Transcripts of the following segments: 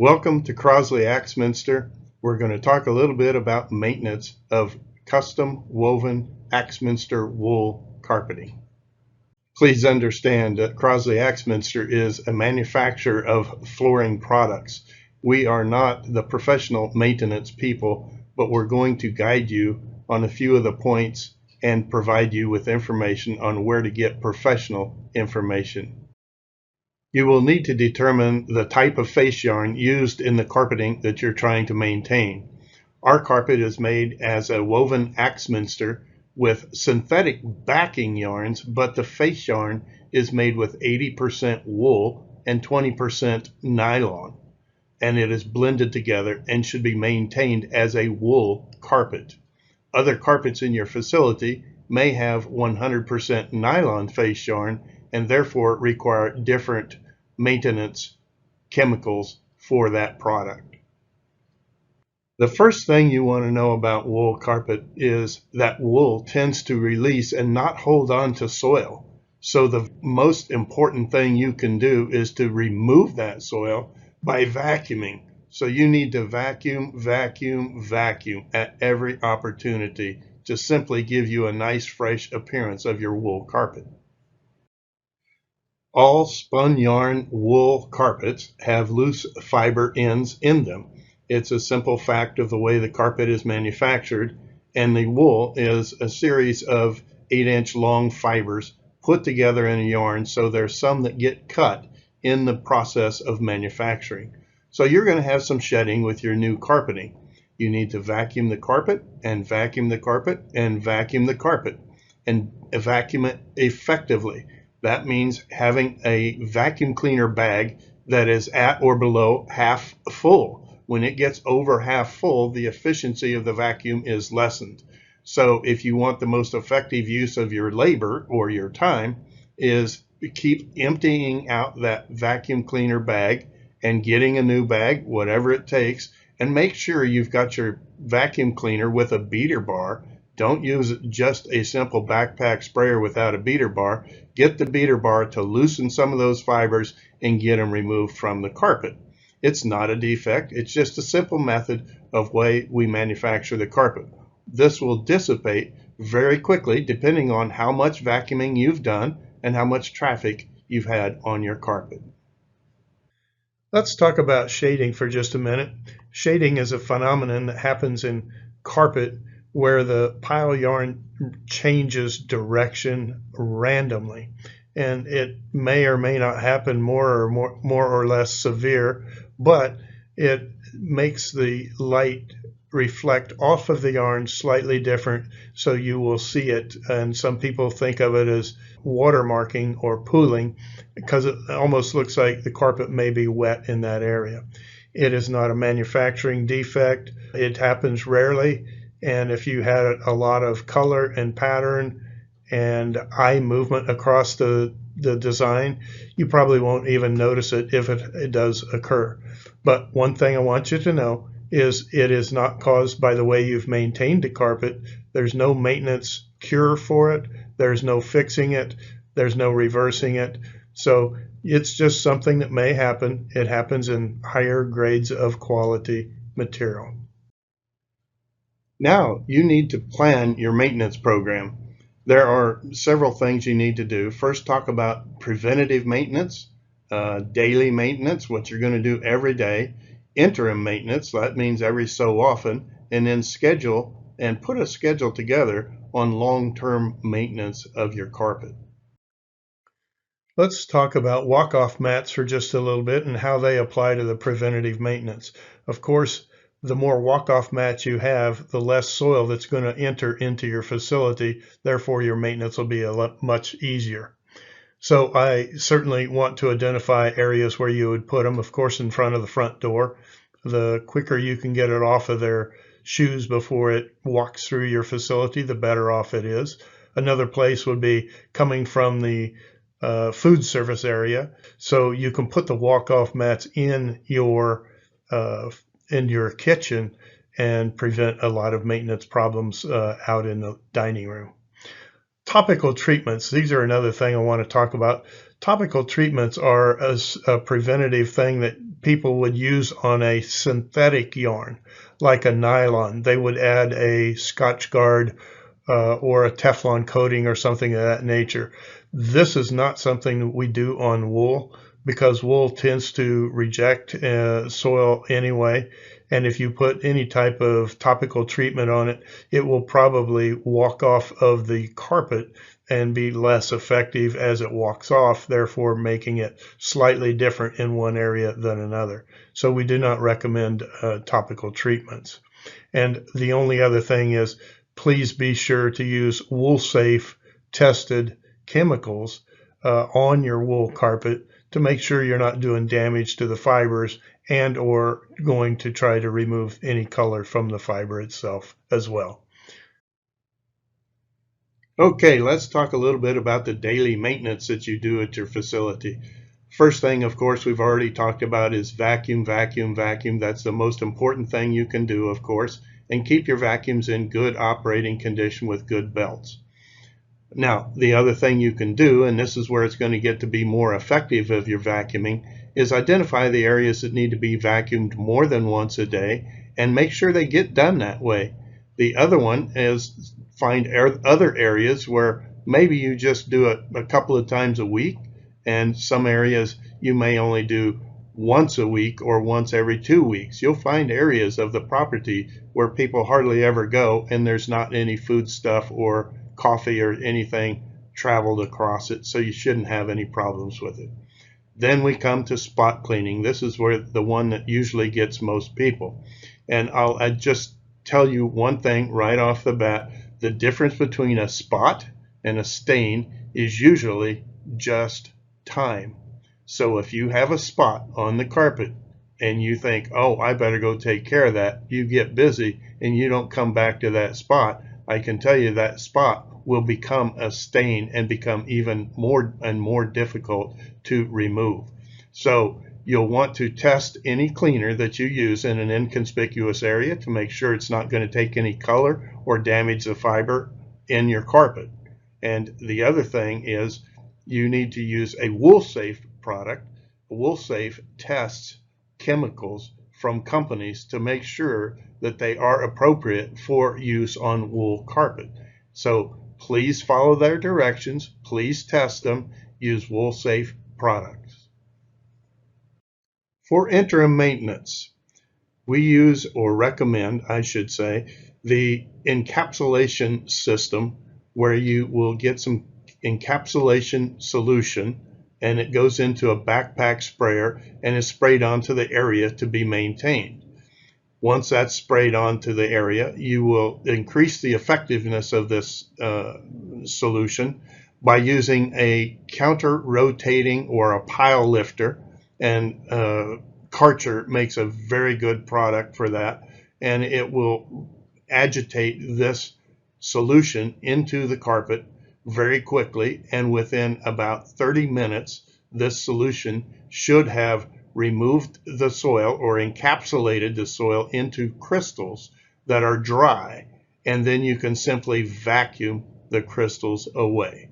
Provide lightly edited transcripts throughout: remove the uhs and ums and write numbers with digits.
Welcome to Crossley Axminster. We're going to talk a little bit about maintenance of custom woven Axminster wool carpeting. Please understand that Crossley Axminster is a manufacturer of flooring products. We are not the professional maintenance people, but we're going to guide you on a few of the points and provide you with information on where to get professional information. You will need to determine the type of face yarn used in the carpeting that you're trying to maintain. Our carpet is made as a woven Axminster with synthetic backing yarns, but the face yarn is made with 80% wool and 20% nylon, and it is blended together and should be maintained as a wool carpet. Other carpets in your facility may have 100% nylon face yarn and therefore require different maintenance chemicals for that product. The first thing you want to know about wool carpet is that wool tends to release and not hold on to soil. So the most important thing you can do is to remove that soil by vacuuming. So you need to vacuum, vacuum, vacuum at every opportunity to simply give you a nice fresh appearance of your wool carpet. All spun yarn wool carpets have loose fiber ends in them. It's a simple fact of the way the carpet is manufactured, and the wool is a series of 8-inch long fibers put together in a yarn, so there's some that get cut in the process of manufacturing. So you're going to have some shedding with your new carpeting. You need to vacuum the carpet and vacuum the carpet and vacuum the carpet and vacuum it effectively. That means having a vacuum cleaner bag that is at or below half full. When it gets over half full, the efficiency of the vacuum is lessened. So if you want the most effective use of your labor or your time, is keep emptying out that vacuum cleaner bag and getting a new bag, whatever it takes, and make sure you've got your vacuum cleaner with a beater bar. Don't use just a simple backpack sprayer without a beater bar. Get the beater bar to loosen some of those fibers and get them removed from the carpet. It's not a defect. It's just a simple method of way we manufacture the carpet. This will dissipate very quickly depending on how much vacuuming you've done and how much traffic you've had on your carpet. Let's talk about shading for just a minute. Shading is a phenomenon that happens in carpet where the pile yarn changes direction randomly, and it may or may not happen more or less severe, but it makes the light reflect off of the yarn slightly different, so you will see it. And some people think of it as watermarking or pooling because it almost looks like the carpet may be wet in that area. It is not a manufacturing defect. It happens rarely. And if you had a lot of color and pattern and eye movement across the design, you probably won't even notice it if it does occur. But one thing I want you to know is it is not caused by the way you've maintained the carpet. There's no maintenance cure for it. There's no fixing it. There's no reversing it. So it's just something that may happen. It happens in higher grades of quality material. Now you need to plan your maintenance program. There are several things you need to do. First, talk about preventative maintenance, daily maintenance, what you're going to do every day, interim maintenance, that means every so often, and then schedule and put a schedule together on long-term maintenance of your carpet. Let's talk about walk-off mats for just a little bit and how they apply to the preventative maintenance. Of course, the more walk-off mats you have, the less soil that's going to enter into your facility. Therefore, your maintenance will be much easier. So I certainly want to identify areas where you would put them, of course, in front of the front door. The quicker you can get it off of their shoes before it walks through your facility, the better off it is. Another place would be coming from the food service area. So you can put the walk-off mats in your kitchen and prevent a lot of maintenance problems out in the dining room. Topical treatments, these are another thing I want to talk about. Topical treatments are a preventative thing that people would use on a synthetic yarn, like a nylon. They would add a Scotch Guard or a Teflon coating or something of that nature. This is not something that we do on wool, because wool tends to reject soil anyway. And if you put any type of topical treatment on it, it will probably walk off of the carpet and be less effective as it walks off, therefore making it slightly different in one area than another. So we do not recommend topical treatments. And the only other thing is, please be sure to use wool-safe tested chemicals on your wool carpet to make sure you're not doing damage to the fibers and or going to try to remove any color from the fiber itself as well. Okay, let's talk a little bit about the daily maintenance that you do at your facility. First thing, of course, we've already talked about is vacuum, vacuum, vacuum. That's the most important thing you can do, of course, and keep your vacuums in good operating condition with good belts. Now, the other thing you can do, and this is where it's going to get to be more effective of your vacuuming, is identify the areas that need to be vacuumed more than once a day and make sure they get done that way. The other one is find other areas where maybe you just do it a couple of times a week, and some areas you may only do once a week or once every 2 weeks. You'll find areas of the property where people hardly ever go and there's not any food stuff or coffee or anything traveled across it, so you shouldn't have any problems with it. Then we come to spot cleaning. This is where the one that usually gets most people. And I'll just tell you one thing right off the bat. The difference between a spot and a stain is usually just time. So if you have a spot on the carpet and you think, oh, I better go take care of that, you get busy and you don't come back to that spot, I can tell you that spot will become a stain and become even more and more difficult to remove. So you'll want to test any cleaner that you use in an inconspicuous area to make sure it's not going to take any color or damage the fiber in your carpet. And the other thing is you need to use a wool-safe product. Wool-safe tests chemicals from companies to make sure that they are appropriate for use on wool carpet. So please follow their directions, please test them, use wool-safe products. For interim maintenance, we use, or recommend, I should say, the encapsulation system, where you will get some encapsulation solution and it goes into a backpack sprayer and is sprayed onto the area to be maintained. Once that's sprayed onto the area, you will increase the effectiveness of this solution by using a counter-rotating or a pile lifter, and Karcher makes a very good product for that, and it will agitate this solution into the carpet very quickly, and within about 30 minutes this solution should have removed the soil or encapsulated the soil into crystals that are dry, and then you can simply vacuum the crystals away.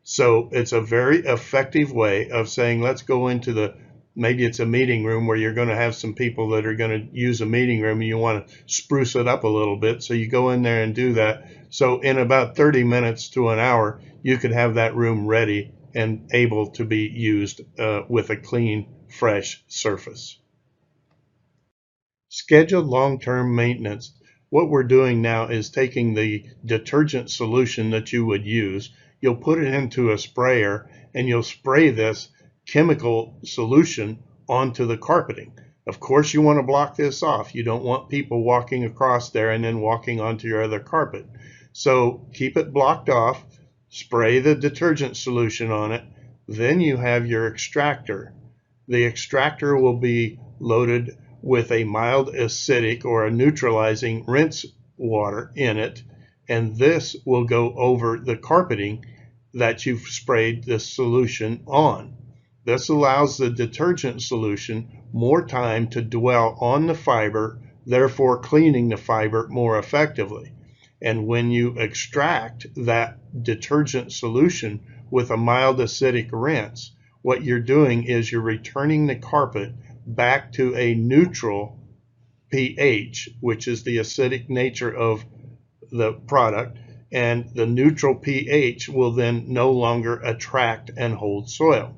So it's a very effective way of saying, let's go into maybe it's a meeting room where you're going to have some people that are going to use a meeting room and you want to spruce it up a little bit. So you go in there and do that. So in about 30 minutes to an hour, you could have that room ready and able to be used with a clean, fresh surface. Scheduled long-term maintenance. What we're doing now is taking the detergent solution that you would use, you'll put it into a sprayer, and you'll spray this chemical solution onto the carpeting. Of course, you want to block this off. You don't want people walking across there and then walking onto your other carpet. So keep it blocked off, spray the detergent solution on it, then you have your extractor. The extractor will be loaded with a mild acidic or a neutralizing rinse water in it, and this will go over the carpeting that you've sprayed this solution on. This allows the detergent solution more time to dwell on the fiber, therefore cleaning the fiber more effectively. And when you extract that detergent solution with a mild acidic rinse, what you're doing is you're returning the carpet back to a neutral pH, which is the acidic nature of the product, and the neutral pH will then no longer attract and hold soil.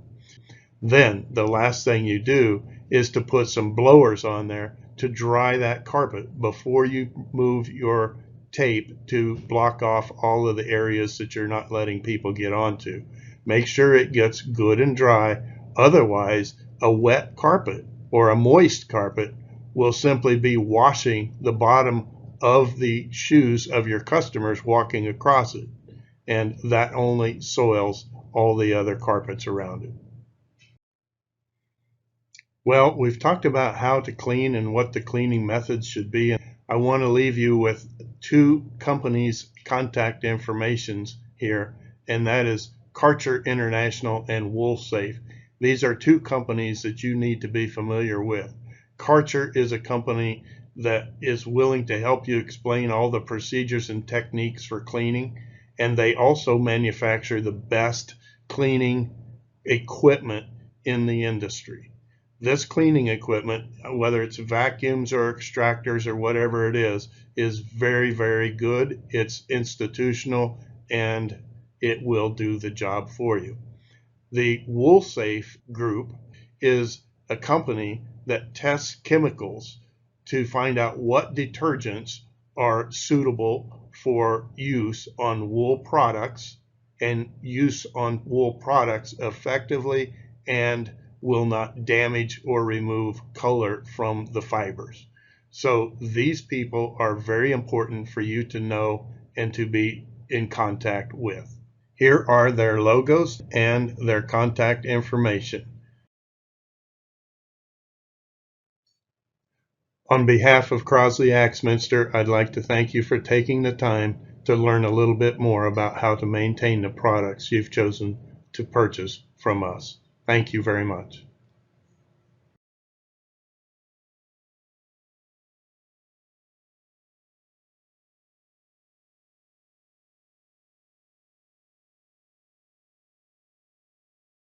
Then the last thing you do is to put some blowers on there to dry that carpet before you move your tape to block off all of the areas that you're not letting people get onto. Make sure it gets good and dry. Otherwise, a wet carpet or a moist carpet will simply be washing the bottom of the shoes of your customers walking across it, and that only soils all the other carpets around it. Well, we've talked about how to clean and what the cleaning methods should be. I want to leave you with two companies' contact informations here, and that is Karcher International and WoolSafe. These are two companies that you need to be familiar with. Karcher is a company that is willing to help you explain all the procedures and techniques for cleaning, and they also manufacture the best cleaning equipment in the industry. This cleaning equipment, whether it's vacuums or extractors or whatever it is very, very good. It's institutional and it will do the job for you. The WoolSafe group is a company that tests chemicals to find out what detergents are suitable for use on wool products and use on wool products effectively and will not damage or remove color from the fibers. So these people are very important for you to know and to be in contact with. Here are their logos and their contact information. On behalf of Crossley Axminster, I'd like to thank you for taking the time to learn a little bit more about how to maintain the products you've chosen to purchase from us. Thank you very much.